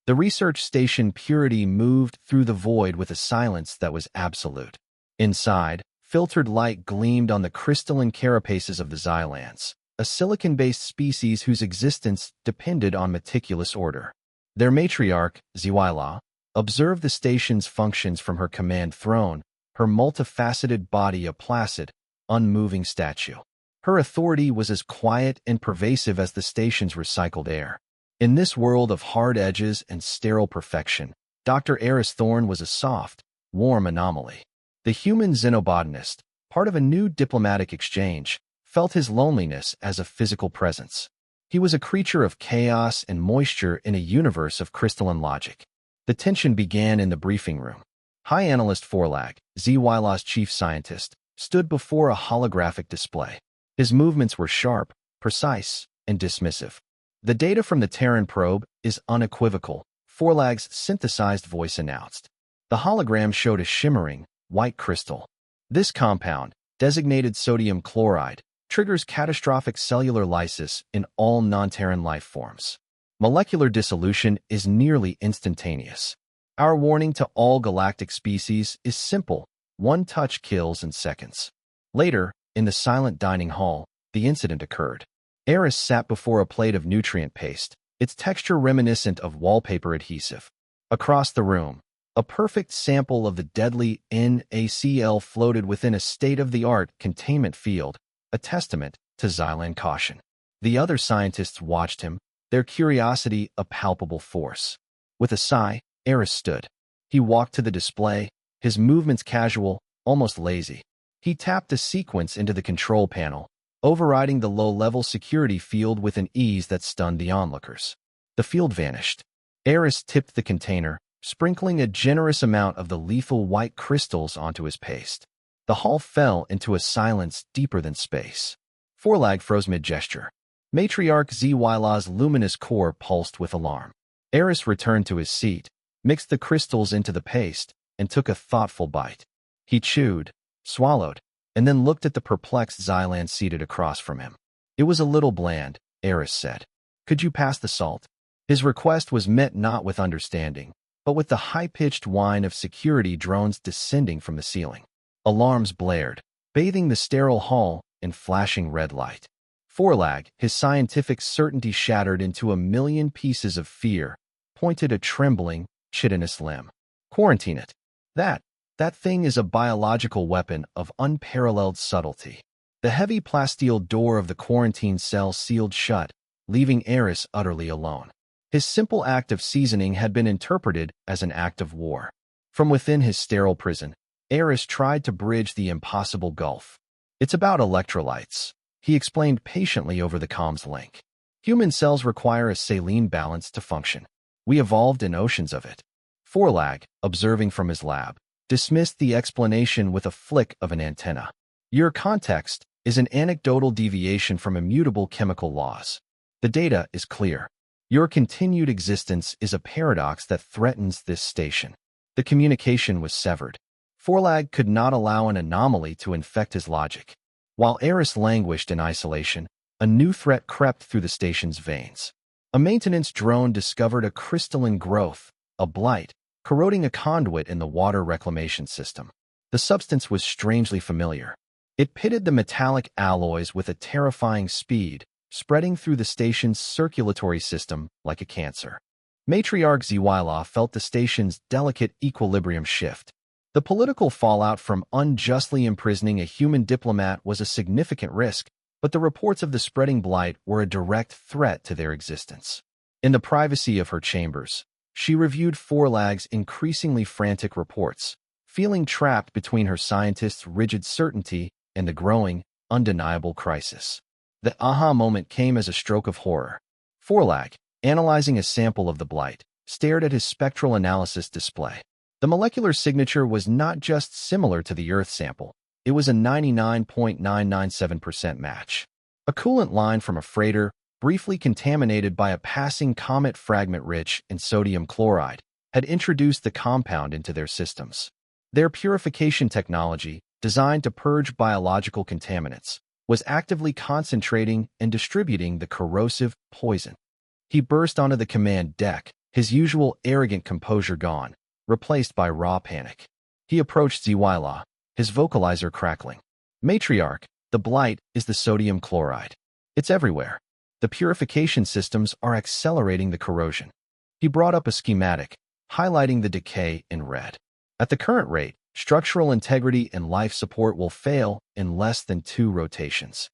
The research station Purity moved through the void with a silence that was absolute. Inside, filtered light gleamed on the crystalline carapaces of the Xylans, a silicon-based species whose existence depended on meticulous order. Their matriarch, Ziwila, observed the station's functions from her command throne, her multifaceted body a placid, unmoving statue. Her authority was as quiet and pervasive as the station's recycled air. In this world of hard edges and sterile perfection, Dr. Eris Thorne was a soft, warm anomaly. The human xenobotanist, part of a new diplomatic exchange, felt his loneliness as a physical presence. He was a creature of chaos and moisture in a universe of crystalline logic. The tension began in the briefing room. High Analyst Forlag, Ziwila's chief scientist, stood before a holographic display. His movements were sharp, precise, and dismissive. The data from the Terran probe is unequivocal, Forlag's synthesized voice announced. The hologram showed a shimmering, white crystal. This compound, designated sodium chloride, triggers catastrophic cellular lysis in all non-Terran life forms. Molecular dissolution is nearly instantaneous. Our warning to all galactic species is simple: one touch kills in seconds. Later, in the silent dining hall, the incident occurred. Eris sat before a plate of nutrient paste, its texture reminiscent of wallpaper adhesive. Across the room, a perfect sample of the deadly NaCl floated within a state-of-the-art containment field, a testament to Xylan caution. The other scientists watched him, their curiosity a palpable force. With a sigh, Eris stood. He walked to the display, his movements casual, almost lazy. He tapped a sequence into the control panel, overriding the low-level security field with an ease that stunned the onlookers. The field vanished. Eris tipped the container, sprinkling a generous amount of the lethal white crystals onto his paste. The hall fell into a silence deeper than space. Forlag froze mid-gesture. Matriarch Ziwila's luminous core pulsed with alarm. Eris returned to his seat, mixed the crystals into the paste, and took a thoughtful bite. He chewed, swallowed, and then looked at the perplexed Xylan seated across from him. It was a little bland, Eris said. Could you pass the salt? His request was met not with understanding, but with the high-pitched whine of security drones descending from the ceiling. Alarms blared, bathing the sterile hall in flashing red light. Forlag, his scientific certainty shattered into a million pieces of fear, pointed a trembling, chitinous limb. Quarantine it. That thing is a biological weapon of unparalleled subtlety. The heavy plasteel door of the quarantine cell sealed shut, leaving Eris utterly alone. His simple act of seasoning had been interpreted as an act of war. From within his sterile prison, Eris tried to bridge the impossible gulf. It's about electrolytes, he explained patiently over the comms link. Human cells require a saline balance to function. We evolved in oceans of it. Forlag, observing from his lab, dismissed the explanation with a flick of an antenna. Your context is an anecdotal deviation from immutable chemical laws. The data is clear. Your continued existence is a paradox that threatens this station. The communication was severed. Forlag could not allow an anomaly to infect his logic. While Eris languished in isolation, a new threat crept through the station's veins. A maintenance drone discovered a crystalline growth, a blight, corroding a conduit in the water reclamation system. The substance was strangely familiar. It pitted the metallic alloys with a terrifying speed, spreading through the station's circulatory system like a cancer. Matriarch Ziwila felt the station's delicate equilibrium shift. The political fallout from unjustly imprisoning a human diplomat was a significant risk, but the reports of the spreading blight were a direct threat to their existence. In the privacy of her chambers, she reviewed Forlag's increasingly frantic reports, feeling trapped between her scientist's rigid certainty and the growing, undeniable crisis. The aha moment came as a stroke of horror. Forlag, analyzing a sample of the blight, stared at his spectral analysis display. The molecular signature was not just similar to the Earth sample, it was a 99.997% match. A coolant line from a freighter, briefly contaminated by a passing comet fragment rich in sodium chloride, had introduced the compound into their systems. Their purification technology, designed to purge biological contaminants, was actively concentrating and distributing the corrosive poison. He burst onto the command deck, his usual arrogant composure gone, replaced by raw panic. He approached Ziwila, his vocalizer crackling. Matriarch, the blight is the sodium chloride. It's everywhere. The purification systems are accelerating the corrosion. He brought up a schematic, highlighting the decay in red. At the current rate, structural integrity and life support will fail in less than 2 rotations.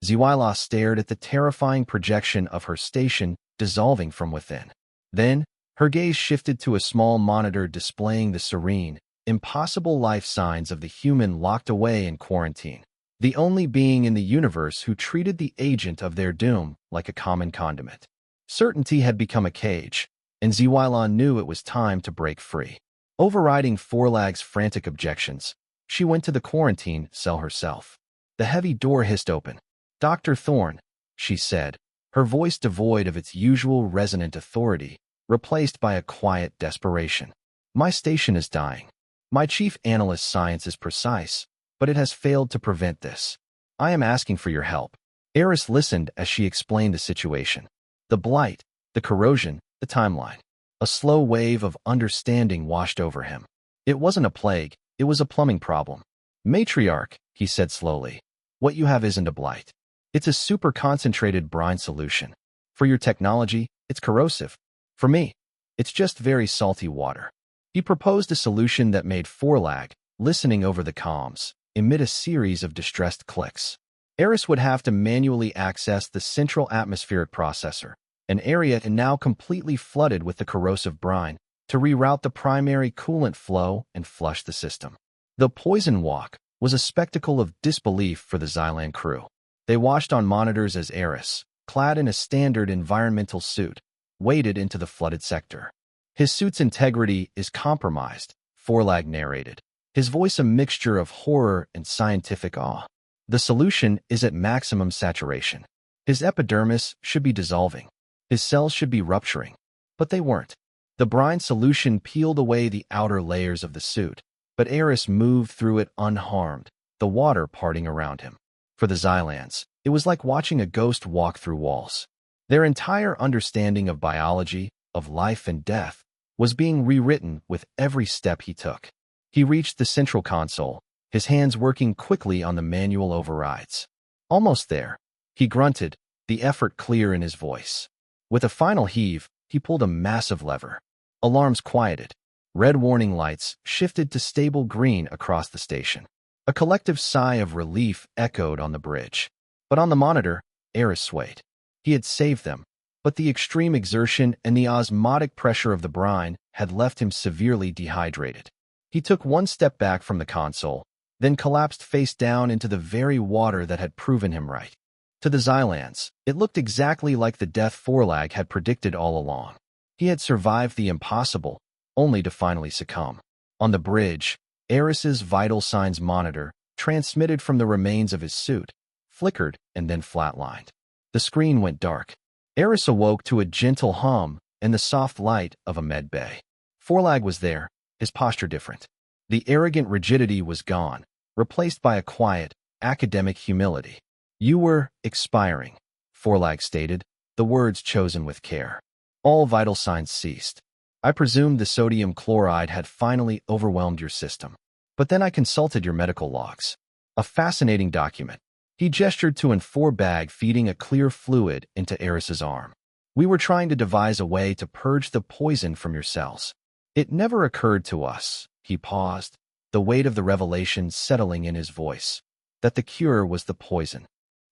Ziwila stared at the terrifying projection of her station dissolving from within. Then, her gaze shifted to a small monitor displaying the serene, impossible life signs of the human locked away in quarantine, the only being in the universe who treated the agent of their doom like a common condiment. Certainty had become a cage, and Ziwila knew it was time to break free. Overriding Forlag's frantic objections, she went to the quarantine cell herself. The heavy door hissed open. "Dr. Thorne," she said, her voice devoid of its usual resonant authority, replaced by a quiet desperation. "My station is dying. My chief analyst's science is precise, but it has failed to prevent this. I am asking for your help." Eris listened as she explained the situation. The blight, the corrosion, the timeline. A slow wave of understanding washed over him. It wasn't a plague, it was a plumbing problem. "Matriarch," he said slowly, "what you have isn't a blight. It's a super-concentrated brine solution. For your technology, it's corrosive. For me, it's just very salty water." He proposed a solution that made Forlag, listening over the comms, emit a series of distressed clicks. Eris would have to manually access the central atmospheric processor, an area now completely flooded with the corrosive brine, to reroute the primary coolant flow and flush the system. The poison walk was a spectacle of disbelief for the Xylan crew. They watched on monitors as Eris, clad in a standard environmental suit, waded into the flooded sector. "His suit's integrity is compromised," Forlag narrated, his voice a mixture of horror and scientific awe. "The solution is at maximum saturation. His epidermis should be dissolving. His cells should be rupturing. But they weren't. The brine solution peeled away the outer layers of the suit, but Eris moved through it unharmed, the water parting around him. For the Xylans, it was like watching a ghost walk through walls. Their entire understanding of biology, of life and death, was being rewritten with every step he took. He reached the central console, his hands working quickly on the manual overrides. "Almost there," he grunted, the effort clear in his voice. With a final heave, he pulled a massive lever. Alarms quieted. Red warning lights shifted to stable green across the station. A collective sigh of relief echoed on the bridge. But on the monitor, Eris swayed. He had saved them, but the extreme exertion and the osmotic pressure of the brine had left him severely dehydrated. He took one step back from the console, then collapsed face down into the very water that had proven him right. To the Xylans, it looked exactly like the death Forlag had predicted all along. He had survived the impossible, only to finally succumb. On the bridge, Eris's vital signs monitor, transmitted from the remains of his suit, flickered and then flatlined. The screen went dark. Eris awoke to a gentle hum and the soft light of a med bay. Forlag was there, his posture different. The arrogant rigidity was gone, replaced by a quiet, academic humility. "You were expiring," Forlag stated, the words chosen with care. "All vital signs ceased. I presumed the sodium chloride had finally overwhelmed your system. But then I consulted your medical logs. A fascinating document." He gestured to an bag feeding a clear fluid into Eris's arm. "We were trying to devise a way to purge the poison from your cells. It never occurred to us," he paused, the weight of the revelation settling in his voice, "that the cure was the poison.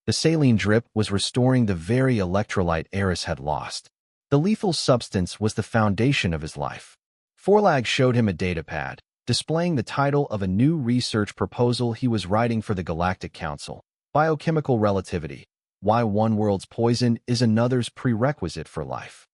The saline drip was restoring the very electrolyte Eris had lost. The lethal substance was the foundation of his life." Forlag showed him a datapad, displaying the title of a new research proposal he was writing for the Galactic Council, Biochemical Relativity, Why One World's Poison is Another's Prerequisite for Life.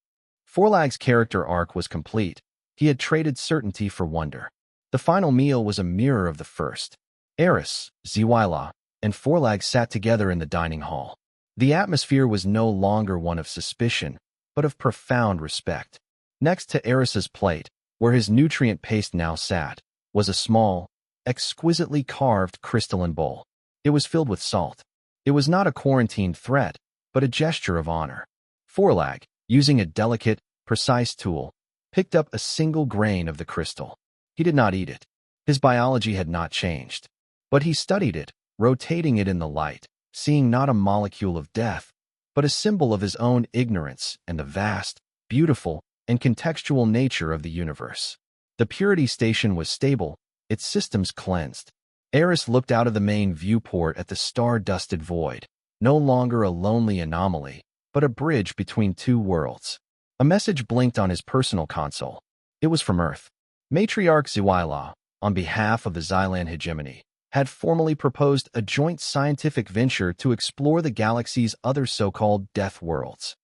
Forlag's character arc was complete. He had traded certainty for wonder. The final meal was a mirror of the first. Eris, Ziwila, and Forlag sat together in the dining hall. The atmosphere was no longer one of suspicion, but of profound respect. Next to Eris's plate, where his nutrient paste now sat, was a small, exquisitely carved crystalline bowl. It was filled with salt. It was not a quarantine threat, but a gesture of honor. Forlag, using a delicate, precise tool, picked up a single grain of the crystal. He did not eat it. His biology had not changed. But he studied it, rotating it in the light, seeing not a molecule of death, but a symbol of his own ignorance and the vast, beautiful, and contextual nature of the universe. The purity station was stable, its systems cleansed. Eris looked out of the main viewport at the star-dusted void, no longer a lonely anomaly, but a bridge between two worlds. A message blinked on his personal console. It was from Earth. Matriarch Ziwila, on behalf of the Xylan hegemony, had formally proposed a joint scientific venture to explore the galaxy's other so-called death worlds.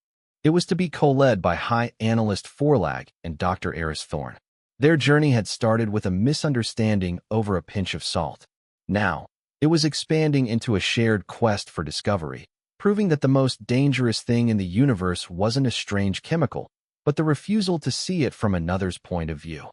It was to be co-led by High Analyst Forlag and Dr. Eris Thorne. Their journey had started with a misunderstanding over a pinch of salt. Now, it was expanding into a shared quest for discovery, proving that the most dangerous thing in the universe wasn't a strange chemical, but the refusal to see it from another's point of view.